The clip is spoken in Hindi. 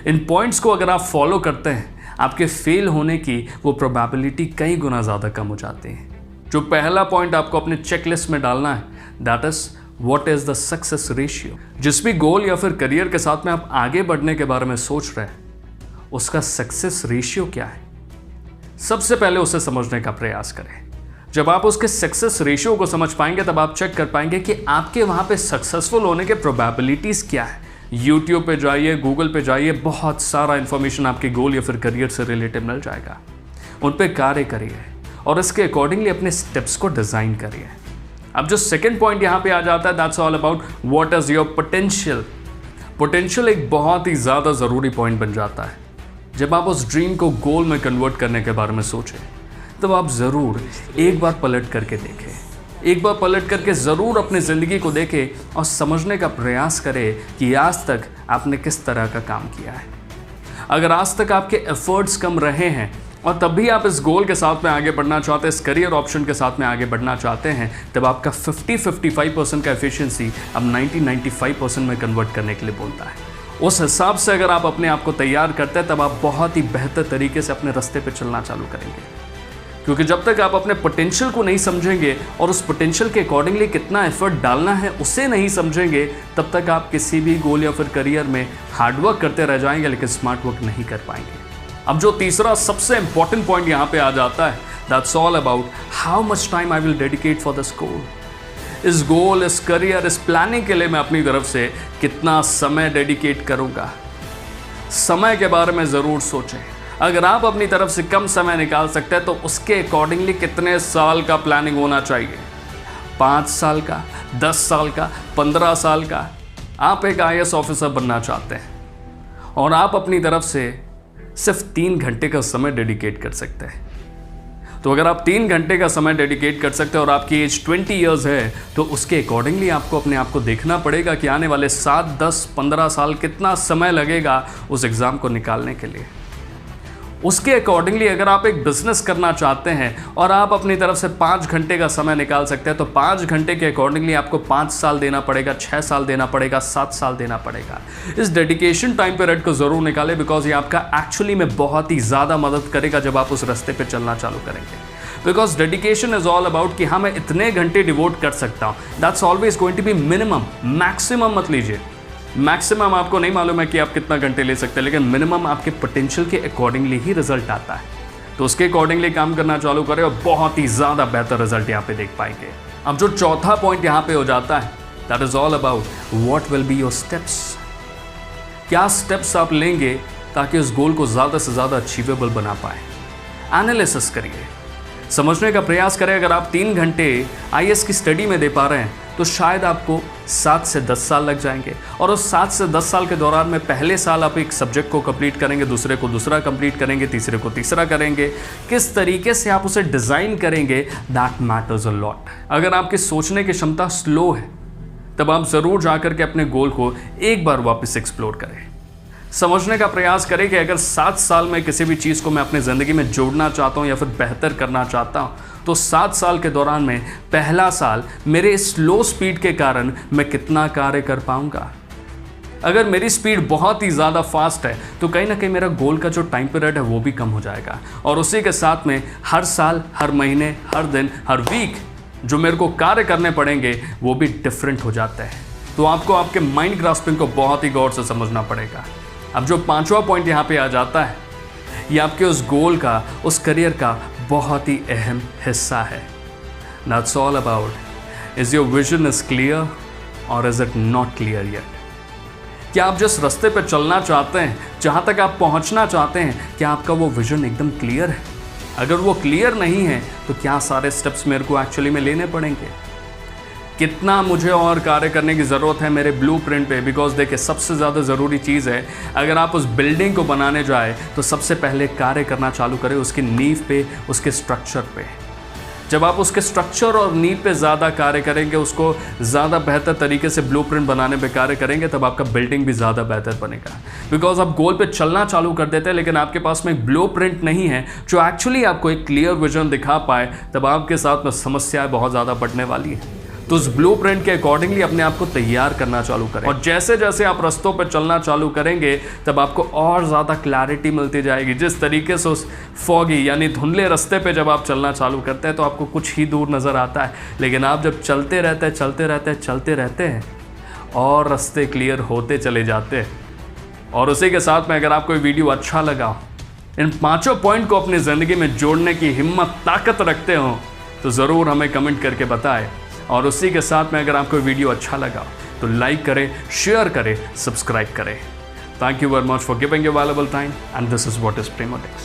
इन पॉइंट्स को अगर आप फॉलो करते हैं, आपके फेल होने की वो प्रोबेबिलिटी कई गुना ज़्यादा कम हो जाती है। जो पहला पॉइंट आपको अपने चेकलिस्ट में डालना है, that is what is the success ratio. जिस भी गोल या फिर करियर के साथ में आप आगे बढ़ने के बारे में सोच रहे हैं, उसका सक्सेस रेशियो क्या है, सबसे पहले उसे समझने का प्रयास करें। जब आप उसके सक्सेस रेशियो को समझ पाएंगे, तब आप चेक कर पाएंगे कि आपके वहां पे सक्सेसफुल होने के प्रोबेबिलिटीज क्या है। यूट्यूब पे जाइए, गूगल पे जाइए, बहुत सारा इंफॉर्मेशन आपके गोल या फिर करियर से रिलेटेड मिल जाएगा। उन पे कार्य करिए और इसके अकॉर्डिंगली अपने स्टेप्स को डिजाइन करिए। अब जो सेकंड पॉइंट यहाँ पे आ जाता है, that's all about what is your potential. Potential एक बहुत ही ज़्यादा ज़रूरी पॉइंट बन जाता है। जब आप उस ड्रीम को गोल में कन्वर्ट करने के बारे में सोचें, तब आप ज़रूर एक बार पलट करके देखें, एक बार पलट करके ज़रूर अपनी ज़िंदगी को देखें और समझने का प्रयास करें कि आज तक आपने किस तरह का काम किया है। अगर आज तक आपके एफर्ट्स कम रहे हैं और तब भी आप इस गोल के साथ में आगे बढ़ना चाहते हैं, इस करियर ऑप्शन के साथ में आगे बढ़ना चाहते हैं, तब आपका 50-55% का एफिशिएंसी अब 90-95% में कन्वर्ट करने के लिए बोलता है। उस हिसाब से अगर आप अपने आप को तैयार करते हैं, तब आप बहुत ही बेहतर तरीके से अपने रास्ते पे चलना चालू करेंगे। क्योंकि जब तक आप अपने पोटेंशियल को नहीं समझेंगे और उस पोटेंशियल के अकॉर्डिंगली कितना एफर्ट डालना है उसे नहीं समझेंगे, तब तक आप किसी भी गोल या फिर करियर में हार्डवर्क करते रह जाएंगे, लेकिन स्मार्ट वर्क नहीं कर पाएंगे। अब जो तीसरा सबसे इंपॉर्टेंट पॉइंट यहाँ पे आ जाता है, that's all about how much time I will dedicate for this goal. इस गोल, इस करियर, इस प्लानिंग के लिए मैं अपनी तरफ से कितना समय डेडिकेट करूँगा। समय के बारे में ज़रूर सोचें। अगर आप अपनी तरफ से कम समय निकाल सकते हैं, तो उसके अकॉर्डिंगली कितने साल का प्लानिंग होना चाहिए। 5 साल का, 10 साल का, 15 साल का। आप एक IAS ऑफिसर बनना चाहते हैं और आप अपनी तरफ से सिर्फ 3 घंटे का समय डेडिकेट कर सकते हैं। तो अगर आप 3 घंटे का समय डेडिकेट कर सकते हैं और आपकी एज 20 ईयर्स है, तो उसके अकॉर्डिंगली आपको अपने आप को देखना पड़ेगा कि आने वाले 7, 10, 15 साल कितना समय लगेगा उस एग्ज़ाम को निकालने के लिए। उसके अकॉर्डिंगली अगर आप एक बिजनेस करना चाहते हैं और आप अपनी तरफ से 5 घंटे का समय निकाल सकते हैं, तो 5 घंटे के अकॉर्डिंगली आपको 5 साल देना पड़ेगा, 6 साल देना पड़ेगा, 7 साल देना पड़ेगा। इस डेडिकेशन टाइम पीरियड को ज़रूर निकालें, बिकॉज ये आपका एक्चुअली में बहुत ही ज़्यादा मदद करेगा जब आप उस रास्ते पर चलना चालू करेंगे। Because dedication is all about कि हाँ, मैं इतने घंटे डिवोट कर सकता हूँ। That's always going to be minimum, maximum मत लीजिए। मैक्सिमम आपको नहीं मालूम है कि आप कितना घंटे ले सकते हैं, लेकिन मिनिमम आपके पोटेंशियल के अकॉर्डिंगली ही रिजल्ट आता है। तो उसके अकॉर्डिंगली काम करना चालू करें और बहुत ही ज़्यादा बेहतर रिजल्ट यहाँ पे देख पाएंगे। अब जो चौथा पॉइंट यहाँ पे हो जाता है, that is all about what will be your steps. क्या स्टेप्स आप लेंगे ताकि उस गोल को ज़्यादा से ज़्यादा अचीवेबल बना पाए। एनालिसिस करिए, समझने का प्रयास करें। अगर आप 3 घंटे IAS की स्टडी में दे पा रहे हैं, तो शायद आपको 7 से 10 साल लग जाएंगे। और उस 7 से 10 साल के दौरान में पहले साल आप एक सब्जेक्ट को कंप्लीट करेंगे, दूसरे को दूसरा कंप्लीट करेंगे, तीसरे को तीसरा करेंगे। किस तरीके से आप उसे डिज़ाइन करेंगे, दैट मैटर्स अ लॉट। अगर आपकी सोचने की क्षमता स्लो है, तब आप ज़रूर जाकर के अपने गोल को एक बार वापस एक्सप्लोर करें। समझने का प्रयास करें कि अगर 7 साल में किसी भी चीज़ को मैं अपनी ज़िंदगी में जोड़ना चाहता हूँ या फिर बेहतर करना चाहता हूँ, तो 7 साल के दौरान में पहला साल मेरे स्लो स्पीड के कारण मैं कितना कार्य कर पाऊँगा। अगर मेरी स्पीड बहुत ही ज़्यादा फास्ट है, तो कहीं ना कहीं मेरा गोल का जो टाइम पीरियड है वो भी कम हो जाएगा। और उसी के साथ में हर साल, हर महीने, हर दिन, हर वीक जो मेरे को कार्य करने पड़ेंगे वो भी डिफरेंट हो जाता है। तो आपको आपके माइंड ग्रास्पिंग को बहुत ही गौर से समझना पड़ेगा। अब जो 5वां पॉइंट यहाँ पे आ जाता है, ये आपके उस गोल का, उस करियर का बहुत ही अहम हिस्सा है। That's all about, is your vision is clear or is it not clear yet? क्या आप जिस रास्ते पे चलना चाहते हैं, जहाँ तक आप पहुँचना चाहते हैं, क्या आपका वो विजन एकदम क्लियर है? अगर वो क्लियर नहीं है, तो क्या सारे स्टेप्स मेरे को एक्चुअली में लेने पड़ेंगे? कितना मुझे और कार्य करने की ज़रूरत है मेरे ब्लूप्रिंट पे? बिकॉज देखिए, सबसे ज़्यादा ज़रूरी चीज़ है, अगर आप उस बिल्डिंग को बनाने जाए तो सबसे पहले कार्य करना चालू करें उसकी नींव पे, उसके स्ट्रक्चर पे। जब आप उसके स्ट्रक्चर और नींव पे ज़्यादा कार्य करेंगे, उसको ज़्यादा बेहतर तरीके से ब्लूप्रिंट बनाने पे कार्य करेंगे, तब आपका बिल्डिंग भी ज़्यादा बेहतर बनेगा। बिकॉज आप गोल पे चलना चालू कर देते हैं, लेकिन आपके पास में एक ब्लूप्रिंट नहीं है जो एक्चुअली आपको एक क्लियर विजन दिखा पाए, तब आपके साथ में समस्याएं बहुत ज़्यादा बढ़ने वाली है। तो उस ब्लूप्रिंट के अकॉर्डिंगली अपने आप को तैयार करना चालू करें। और जैसे जैसे आप रास्तों पर चलना चालू करेंगे तब आपको और ज़्यादा क्लैरिटी मिलती जाएगी। जिस तरीके से उस फॉगी यानी धुंधले रास्ते पे जब आप चलना चालू करते हैं तो आपको कुछ ही दूर नज़र आता है, लेकिन आप जब चलते रहते हैं और रास्ते क्लियर होते चले जाते हैं। और उसी के साथ में अगर आपको ये वीडियो अच्छा लगा, इन 5 पॉइंट को अपनी ज़िंदगी में जोड़ने की हिम्मत ताकत रखते हो तो ज़रूर हमें कमेंट करके बताएं। और उसी के साथ में अगर आपको वीडियो अच्छा लगा तो लाइक करें, शेयर करें, सब्सक्राइब करें। Thank you very much for giving your valuable time and this is what is प्रेमोटेक्स।